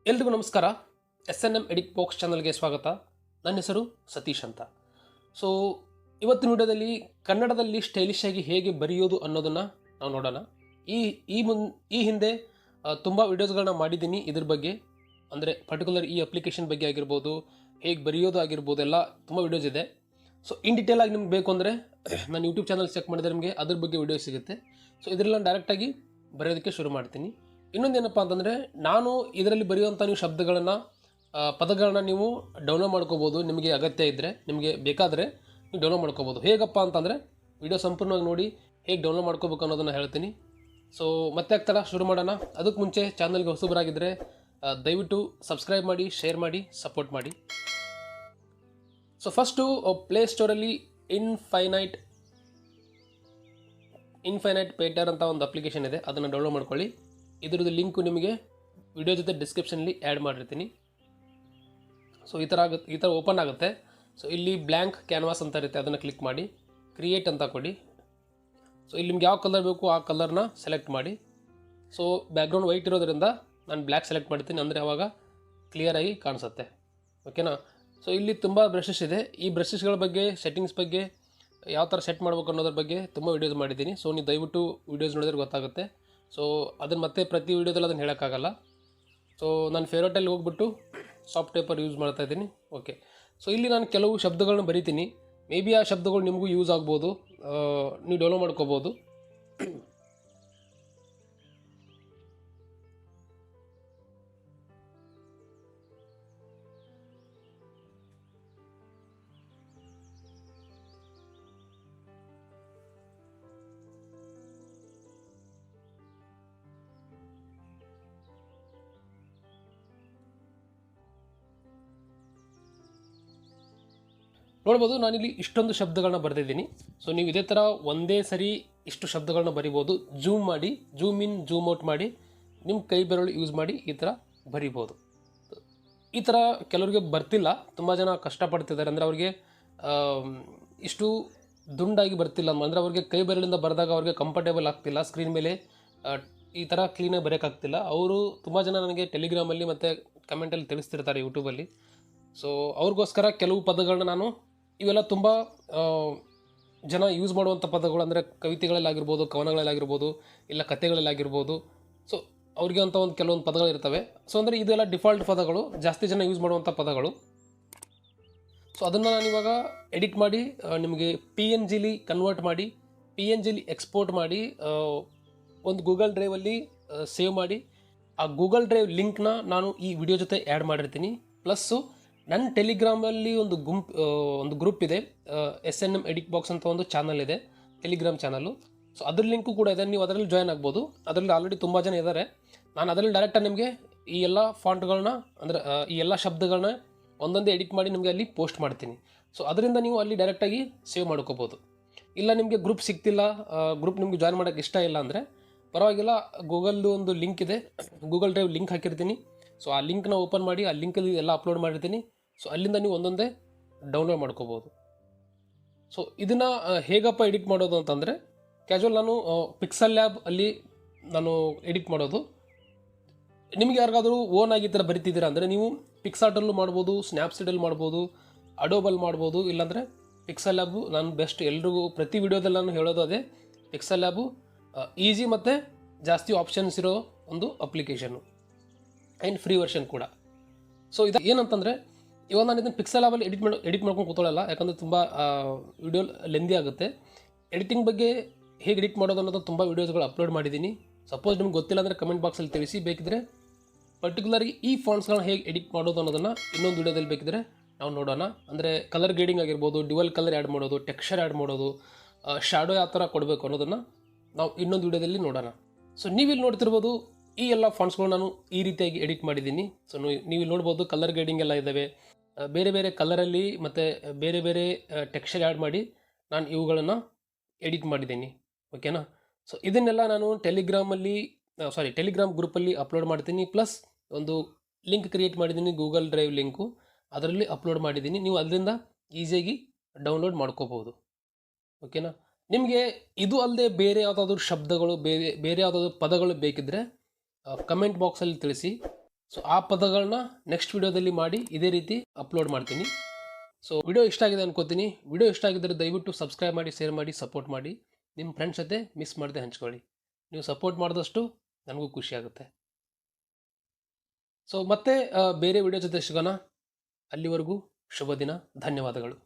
ಎಲ್ರಿಗೂ ನಮಸ್ಕಾರ. SNM edit box ಚಾನಲ್ಗೆ ಸ್ವಾಗತ. ನನ್ನ ಹೆಸರು ಸತೀಶ್ ಅಂತ. ಸೊ ಇವತ್ತಿನ ವಿಡಿಯೋದಲ್ಲಿ ಕನ್ನಡದಲ್ಲಿ ಸ್ಟೈಲಿಶ್ ಆಗಿ ಹೇಗೆ ಬರೆಯೋದು ಅನ್ನೋದನ್ನು ನಾವು ನೋಡೋಣ. ಈ ಈ ಮುನ್ ಈ ಹಿಂದೆ ತುಂಬ ವಿಡಿಯೋಸ್ಗಳನ್ನ ಮಾಡಿದ್ದೀನಿ ಇದ್ರ ಬಗ್ಗೆ. ಅಂದರೆ ಪರ್ಟಿಕ್ಯುಲರ್ ಈ ಅಪ್ಲಿಕೇಶನ್ ಬಗ್ಗೆ ಆಗಿರ್ಬೋದು, ಹೇಗೆ ಬರೆಯೋದು ಆಗಿರ್ಬೋದು, ಎಲ್ಲ ತುಂಬ ವಿಡಿಯೋಸ್ ಇದೆ. ಸೊ ಇನ್ ಡೀಟೇಲ್ ಆಗಿ ನಿಮ್ಗೆ ಬೇಕು ಅಂದರೆ ನಾನು ಯೂಟ್ಯೂಬ್ ಚಾನಲ್ ಚೆಕ್ ಮಾಡಿದರೆ ನಿಮಗೆ ಅದ್ರ ಬಗ್ಗೆ ವಿಡಿಯೋ ಸಿಗುತ್ತೆ. ಸೊ ಇದರಲ್ಲಿ ನಾನು ಡೈರೆಕ್ಟಾಗಿ ಬರೆಯೋದಕ್ಕೆ ಶುರು ಮಾಡ್ತೀನಿ. ಇನ್ನೊಂದೇನಪ್ಪ ಅಂತಂದರೆ, ನಾನು ಇದರಲ್ಲಿ ಬರೆಯುವಂಥ ನೀವು ಶಬ್ದಗಳನ್ನು, ಪದಗಳನ್ನ ನೀವು ಡೌನ್ಲೋಡ್ ಮಾಡ್ಕೋಬೋದು. ನಿಮಗೆ ಅಗತ್ಯ ಇದ್ದರೆ, ನಿಮಗೆ ಬೇಕಾದರೆ ನೀವು ಡೌನ್ಲೋಡ್ ಮಾಡ್ಕೋಬೋದು. ಹೇಗಪ್ಪ ಅಂತಂದರೆ ವಿಡಿಯೋ ಸಂಪೂರ್ಣವಾಗಿ ನೋಡಿ ಹೇಗೆ ಡೌನ್ಲೋಡ್ ಮಾಡ್ಕೋಬೇಕು ಅನ್ನೋದನ್ನು ಹೇಳ್ತೀನಿ. ಸೊ ಮತ್ತೆ ಆಗ್ತಾರ ಶುರು ಮಾಡೋಣ. ಅದಕ್ಕೆ ಮುಂಚೆ ಚಾನಲ್ಗೆ ಹೊಸಬರಾಗಿದ್ದರೆ ದಯವಿಟ್ಟು ಸಬ್ಸ್ಕ್ರೈಬ್ ಮಾಡಿ, ಶೇರ್ ಮಾಡಿ, ಸಪೋರ್ಟ್ ಮಾಡಿ. ಸೊ ಫಸ್ಟು ಪ್ಲೇಸ್ಟೋರಲ್ಲಿ ಇನ್ಫೈನೈಟ್ ಪೇಟರ್ ಅಂತ ಒಂದು ಅಪ್ಲಿಕೇಶನ್ ಇದೆ, ಅದನ್ನು ಡೌನ್ಲೋಡ್ ಮಾಡ್ಕೊಳ್ಳಿ. ಇದರದ್ದು ಲಿಂಕು ನಿಮಗೆ ವಿಡಿಯೋ ಜೊತೆ ಡಿಸ್ಕ್ರಿಪ್ಷನಲ್ಲಿ ಆ್ಯಡ್ ಮಾಡಿರ್ತೀನಿ. ಸೊ ಈ ಥರ ಓಪನ್ ಆಗುತ್ತೆ. ಸೊ ಇಲ್ಲಿ ಬ್ಲ್ಯಾಂಕ್ ಕ್ಯಾನ್ವಾಸ್ ಅಂತ ಇರುತ್ತೆ, ಅದನ್ನು ಕ್ಲಿಕ್ ಮಾಡಿ ಕ್ರಿಯೇಟ್ ಅಂತ ಕೊಡಿ. ಸೊ ಇಲ್ಲಿ ನಿಮ್ಗೆ ಯಾವ ಕಲರ್ ಬೇಕು ಆ ಕಲರ್ನ ಸೆಲೆಕ್ಟ್ ಮಾಡಿ. ಸೊ ಬ್ಯಾಕ್ಗ್ರೌಂಡ್ ವೈಟ್ ಇರೋದ್ರಿಂದ ನಾನು ಬ್ಲ್ಯಾಕ್ ಸೆಲೆಕ್ಟ್ ಮಾಡ್ತೀನಿ, ಅಂದರೆ ಆವಾಗ ಕ್ಲಿಯರಾಗಿ ಕಾಣಿಸುತ್ತೆ. ಓಕೆನಾ. ಸೊ ಇಲ್ಲಿ ತುಂಬ ಬ್ರಷಸ್ ಇದೆ. ಈ ಬ್ರಷಸ್ಗಳ ಬಗ್ಗೆ, ಸೆಟ್ಟಿಂಗ್ಸ್ ಬಗ್ಗೆ, ಯಾವ ಥರ ಸೆಟ್ ಮಾಡ್ಬೇಕು ಅನ್ನೋದ್ರ ಬಗ್ಗೆ ತುಂಬ ವೀಡಿಯೋಸ್ ಮಾಡಿದ್ದೀನಿ. ಸೊ ನೀವು ದಯವಿಟ್ಟು ವೀಡಿಯೋಸ್ ನೋಡಿದ್ರೆ ಗೊತ್ತಾಗುತ್ತೆ. ಸೊ ಅದನ್ನು ಮತ್ತೆ ಪ್ರತಿ ವೀಡಿಯೋದಲ್ಲಿ ಅದನ್ನು ಹೇಳೋಕ್ಕಾಗಲ್ಲ. ಸೊ ನಾನು ಫೇವ್ರೇಟಲ್ಲಿ ಹೋಗ್ಬಿಟ್ಟು ಸಾಫ್ಟ್ ಪೇಪರ್ ಯೂಸ್ ಮಾಡ್ತಾಯಿದ್ದೀನಿ. ಓಕೆ. ಸೊ ಇಲ್ಲಿ ನಾನು ಕೆಲವು ಶಬ್ದಗಳನ್ನ ಬರಿತೀನಿ. ಮೇ ಬಿ ಆ ಶಬ್ದಗಳು ನಿಮಗೂ ಯೂಸ್ ಆಗ್ಬೋದು, ನೀವು ಡೌನ್ಲೋಡ್ ಮಾಡ್ಕೋಬೋದು. ನೋಡ್ಬೋದು, ನಾನಿಲ್ಲಿ ಇಷ್ಟೊಂದು ಶಬ್ದಗಳನ್ನ ಬರೆದಿದ್ದೀನಿ. ಸೊ ನೀವು ಇದೇ ಥರ ಒಂದೇ ಸರಿ ಇಷ್ಟು ಶಬ್ದಗಳನ್ನ ಬರಿಬೋದು. ಜೂಮ್ ಮಾಡಿ, ಜೂಮ್ ಇನ್, ಜೂಮ್ ಔಟ್ ಮಾಡಿ, ನಿಮ್ಮ ಕೈ ಬೆರಳು ಯೂಸ್ ಮಾಡಿ ಈ ಥರ ಬರಿಬೋದು. ಈ ಥರ ಕೆಲವರಿಗೆ ಬರ್ತಿಲ್ಲ, ತುಂಬ ಜನ ಕಷ್ಟಪಡ್ತಿದ್ದಾರೆ. ಅಂದರೆ ಅವ್ರಿಗೆ ಇಷ್ಟು ದುಂಡಾಗಿ ಬರ್ತಿಲ್ಲ, ಅಂದರೆ ಅವ್ರಿಗೆ ಕೈ ಬೆರಳಿಂದ ಬರೆದಾಗ ಅವ್ರಿಗೆ ಕಂಫರ್ಟೇಬಲ್ ಆಗ್ತಿಲ್ಲ, ಸ್ಕ್ರೀನ್ ಮೇಲೆ ಈ ಥರ ಕ್ಲೀನಾಗಿ ಬರೆಯೋಕ್ಕಾಗ್ತಿಲ್ಲ. ಅವರು ತುಂಬ ಜನ ನನಗೆ ಟೆಲಿಗ್ರಾಮಲ್ಲಿ ಮತ್ತು ಕಮೆಂಟಲ್ಲಿ ತಿಳಿಸ್ತಿರ್ತಾರೆ ಯೂಟ್ಯೂಬಲ್ಲಿ. ಸೊ ಅವ್ರಿಗೋಸ್ಕರ ಕೆಲವು ಪದಗಳನ್ನ ನಾನು, ಇವೆಲ್ಲ ತುಂಬ ಜನ ಯೂಸ್ ಮಾಡುವಂಥ ಪದಗಳು, ಅಂದರೆ ಕವಿತೆಗಳಲ್ಲಾಗಿರ್ಬೋದು, ಕವನಗಳಲ್ಲಾಗಿರ್ಬೋದು, ಇಲ್ಲ ಕಥೆಗಳಲ್ಲಾಗಿರ್ಬೋದು. ಸೊ ಅವ್ರಿಗೆ ಅಂತ ಒಂದು ಕೆಲವೊಂದು ಪದಗಳಿರ್ತವೆ. ಸೊ ಅಂದರೆ ಇದೆಲ್ಲ ಡಿಫಾಲ್ಟ್ ಪದಗಳು, ಜಾಸ್ತಿ ಜನ ಯೂಸ್ ಮಾಡುವಂಥ ಪದಗಳು. ಸೊ ಅದನ್ನು ನಾನಿವಾಗ ಎಡಿಟ್ ಮಾಡಿ ನಿಮಗೆ PNGಲಿ ಕನ್ವರ್ಟ್ ಮಾಡಿ, PNGಲಿ ಎಕ್ಸ್ಪೋರ್ಟ್ ಮಾಡಿ ಒಂದು ಗೂಗಲ್ ಡ್ರೈವಲ್ಲಿ ಸೇವ್ ಮಾಡಿ, ಆ ಗೂಗಲ್ ಡ್ರೈವ್ ಲಿಂಕ್ನ ನಾನು ಈ ವಿಡಿಯೋ ಜೊತೆ ಆ್ಯಡ್ ಮಾಡಿರ್ತೀನಿ. ಪ್ಲಸ್ಸು ನನ್ನ ಟೆಲಿಗ್ರಾಮಲ್ಲಿ ಒಂದು ಗ್ರೂಪ್ ಇದೆ, SNM ಎಡಿಟ್ ಬಾಕ್ಸ್ ಅಂತ ಒಂದು ಚಾನಲ್ ಇದೆ, ಟೆಲಿಗ್ರಾಮ್ ಚಾನಲ್ಲು. ಸೊ ಅದ್ರ ಲಿಂಕು ಕೂಡ ಇದೆ, ನೀವು ಅದರಲ್ಲಿ ಜಾಯ್ನ್ ಆಗ್ಬೋದು. ಅದರಲ್ಲಿ ಆಲ್ರೆಡಿ ತುಂಬ ಜನ ಇದ್ದಾರೆ. ನಾನು ಅದರಲ್ಲಿ ಡೈರೆಕ್ಟಾಗಿ ನಿಮಗೆ ಈ ಎಲ್ಲ ಫಾಂಟ್ಗಳನ್ನ, ಅಂದರೆ ಈ ಎಲ್ಲ ಶಬ್ದಗಳನ್ನ ಒಂದೊಂದೇ ಎಡಿಟ್ ಮಾಡಿ ನಿಮಗೆ ಅಲ್ಲಿ ಪೋಸ್ಟ್ ಮಾಡ್ತೀನಿ. ಸೊ ಅದರಿಂದ ನೀವು ಅಲ್ಲಿ ಡೈರೆಕ್ಟಾಗಿ ಸೇವ್ ಮಾಡ್ಕೋಬೋದು. ಇಲ್ಲ ನಿಮಗೆ ಗ್ರೂಪ್ ಸಿಗ್ತಿಲ್ಲ, ಗ್ರೂಪ್ ನಿಮಗೆ ಜಾಯ್ನ್ ಮಾಡೋಕ್ಕೆ ಇಷ್ಟ ಇಲ್ಲ ಅಂದರೆ ಪರವಾಗಿಲ್ಲ, ಗೂಗಲ್ದು ಒಂದು ಲಿಂಕ್ ಇದೆ, ಗೂಗಲ್ ಡ್ರೈವ್ ಲಿಂಕ್ ಹಾಕಿರ್ತೀನಿ. ಸೊ ಆ ಲಿಂಕ್ನ ಓಪನ್ ಮಾಡಿ, ಆ ಲಿಂಕಲ್ಲಿ ಎಲ್ಲ ಅಪ್ಲೋಡ್ ಮಾಡಿರ್ತೀನಿ. ಸೊ ಅಲ್ಲಿಂದ ನೀವು ಒಂದೊಂದೇ ಡೌನ್ಲೋಡ್ ಮಾಡ್ಕೋಬೋದು. ಸೊ ಇದನ್ನು ಹೇಗಪ್ಪ ಎಡಿಟ್ ಮಾಡೋದು ಅಂತಂದರೆ, ಕ್ಯಾಶುವಲ್ ನಾನು ಪಿಕ್ಸಲ್ ಲ್ಯಾಬ್ ಅಲ್ಲಿ ನಾನು ಎಡಿಟ್ ಮಾಡೋದು. ನಿಮಗೆ ಯಾರಿಗಾದರೂ ಓನ್ ಆಗಿ ಈ ಥರ ಬರಿತಿದ್ದೀರಾ ಅಂದರೆ ನೀವು ಪಿಕ್ಸಾರ್ಟಲ್ಲೂ ಮಾಡ್ಬೋದು, ಸ್ನ್ಯಾಪ್ಸೀಡಲ್ಲಿ ಮಾಡ್ಬೋದು, ಅಡೋಬಲ್ಲಿ ಮಾಡ್ಬೋದು. ಇಲ್ಲಾಂದರೆ ಪಿಕ್ಸಲ್ ಲ್ಯಾಬು ನಾನು ಬೆಸ್ಟ್. ಎಲ್ರಿಗೂ ಪ್ರತಿ ವಿಡಿಯೋದಲ್ಲಿ ನಾನು ಹೇಳೋದು ಅದೇ, ಪಿಕ್ಸಲ್ ಲ್ಯಾಬು ಈಸಿ ಮತ್ತು ಜಾಸ್ತಿ ಆಪ್ಷನ್ಸ್ ಇರೋ ಒಂದು ಅಪ್ಲಿಕೇಶನ್ನು, ಆ್ಯಂಡ್ ಫ್ರೀ ವರ್ಷನ್ ಕೂಡ. ಸೊ ಇದು ಏನಂತಂದರೆ, ಇವಾಗ ನಾನು ಇದನ್ನು ಪಿಕ್ಸಲ್ ಲ್ಯಾಬಲ್ಲಿ ಎಡಿಟ್ ಮಾಡ್ಕೊಂಡು ಕೂತ್ಕೊಳ್ಳಲ್ಲ, ಯಾಕಂದರೆ ತುಂಬ ವಿಡಿಯೋ ಲೆಂದಿ ಆಗುತ್ತೆ. ಎಡಿಟಿಂಗ್ ಬಗ್ಗೆ ಹೇಗೆ ಎಡಿಟ್ ಮಾಡೋದು ಅನ್ನೋದು ತುಂಬ ವೀಡಿಯೋಸ್ಗಳು ಅಪ್ಲೋಡ್ ಮಾಡಿದ್ದೀನಿ. ಸಪೋಸ್ ನಿಮ್ಗೆ ಗೊತ್ತಿಲ್ಲ ಅಂದರೆ ಕಮೆಂಟ್ ಬಾಕ್ಸಲ್ಲಿ ತಿಳಿಸಿ. ಬೇಕಿದ್ರೆ ಪರ್ಟಿಕ್ಯುಲರ್ಲಿ ಈ ಫಾಂಟ್ಸ್ಗಳನ್ನ ಹೇಗೆ ಎಡಿಟ್ ಮಾಡೋದು ಅನ್ನೋದನ್ನು ಇನ್ನೊಂದು ವೀಡಿಯೋದಲ್ಲಿ ಬೇಕಿದ್ರೆ ನಾವು ನೋಡೋಣ. ಅಂದರೆ ಕಲರ್ ಗ್ರೇಡಿಂಗ್ ಆಗಿರ್ಬೋದು, ಡ್ಯುವಲ್ ಕಲರ್ ಆ್ಯಡ್ ಮಾಡೋದು, ಟೆಕ್ಸ್ಚರ್ ಆ್ಯಡ್ ಮಾಡೋದು, ಶ್ಯಾಡೋ ಯಾವ ಥರ ಕೊಡಬೇಕು ಅನ್ನೋದನ್ನು ನಾವು ಇನ್ನೊಂದು ವೀಡಿಯೋದಲ್ಲಿ ನೋಡೋಣ. ಸೊ ನೀವಿಲ್ಲಿ ನೋಡ್ತಿರ್ಬೋದು, ಈ ಎಲ್ಲ ಫಾಂಟ್ಸ್ಗಳು ನಾನು ಈ ರೀತಿಯಾಗಿ ಎಡಿಟ್ ಮಾಡಿದ್ದೀನಿ. ಸೊ ನೀವು ನೋಡ್ಬೋದು, ಕಲರ್ ಗ್ರೇಡಿಂಗ್ ಎಲ್ಲ ಇದ್ದಾವೆ, ಬೇರೆ ಬೇರೆ ಕಲರಲ್ಲಿ ಮತ್ತು ಬೇರೆ ಬೇರೆ ಟೆಕ್ಸ್ಚರ್ ಆ್ಯಡ್ ಮಾಡಿ ನಾನು ಇವುಗಳನ್ನು ಎಡಿಟ್ ಮಾಡಿದ್ದೀನಿ. ಓಕೆನಾ. ಸೊ ಇದನ್ನೆಲ್ಲ ನಾನು ಟೆಲಿಗ್ರಾಮ್ ಗ್ರೂಪಲ್ಲಿ ಅಪ್ಲೋಡ್ ಮಾಡ್ತೀನಿ. ಪ್ಲಸ್ ಒಂದು ಲಿಂಕ್ ಕ್ರಿಯೇಟ್ ಮಾಡಿದ್ದೀನಿ, ಗೂಗಲ್ ಡ್ರೈವ್ ಲಿಂಕು, ಅದರಲ್ಲಿ ಅಪ್ಲೋಡ್ ಮಾಡಿದ್ದೀನಿ. ನೀವು ಅದರಿಂದ ಈಸಿಯಾಗಿ ಡೌನ್ಲೋಡ್ ಮಾಡ್ಕೋಬೋದು. ಓಕೆನಾ. ನಿಮಗೆ ಇದು ಅಲ್ಲದೆ ಬೇರೆ ಯಾವುದಾದ್ರೂ ಶಬ್ದಗಳು, ಬೇರೆ ಯಾವುದಾದ್ರೂ ಪದಗಳು ಬೇಕಿದ್ದರೆ ಕಮೆಂಟ್ ಬಾಕ್ಸಲ್ಲಿ ತಿಳಿಸಿ. ಸೊ ಆ ಪದಗಳನ್ನ ನೆಕ್ಸ್ಟ್ ವಿಡಿಯೋದಲ್ಲಿ ಮಾಡಿ ಇದೇ ರೀತಿ ಅಪ್ಲೋಡ್ ಮಾಡ್ತೀನಿ. ಸೊ ವಿಡಿಯೋ ಇಷ್ಟ ಆಗಿದೆ ಅನ್ಕೋತೀನಿ. ವಿಡಿಯೋ ಇಷ್ಟ ಆಗಿದ್ದರೆ ದಯವಿಟ್ಟು ಸಬ್ಸ್ಕ್ರೈಬ್ ಮಾಡಿ, ಶೇರ್ ಮಾಡಿ, ಸಪೋರ್ಟ್ ಮಾಡಿ. ನಿಮ್ಮ ಫ್ರೆಂಡ್ಸ್ ಜೊತೆ ಮಿಸ್ ಮಾಡದೆ ಹಂಚ್ಕೊಳ್ಳಿ. ನೀವು ಸಪೋರ್ಟ್ ಮಾಡಿದಷ್ಟು ನನಗೂ ಖುಷಿ ಆಗುತ್ತೆ. ಸೊ ಮತ್ತೆ ಬೇರೆ ವಿಡಿಯೋ ಜೊತೆ ಸಿಗೋಣ. ಅಲ್ಲಿವರೆಗೂ ಶುಭ ದಿನ. ಧನ್ಯವಾದಗಳು.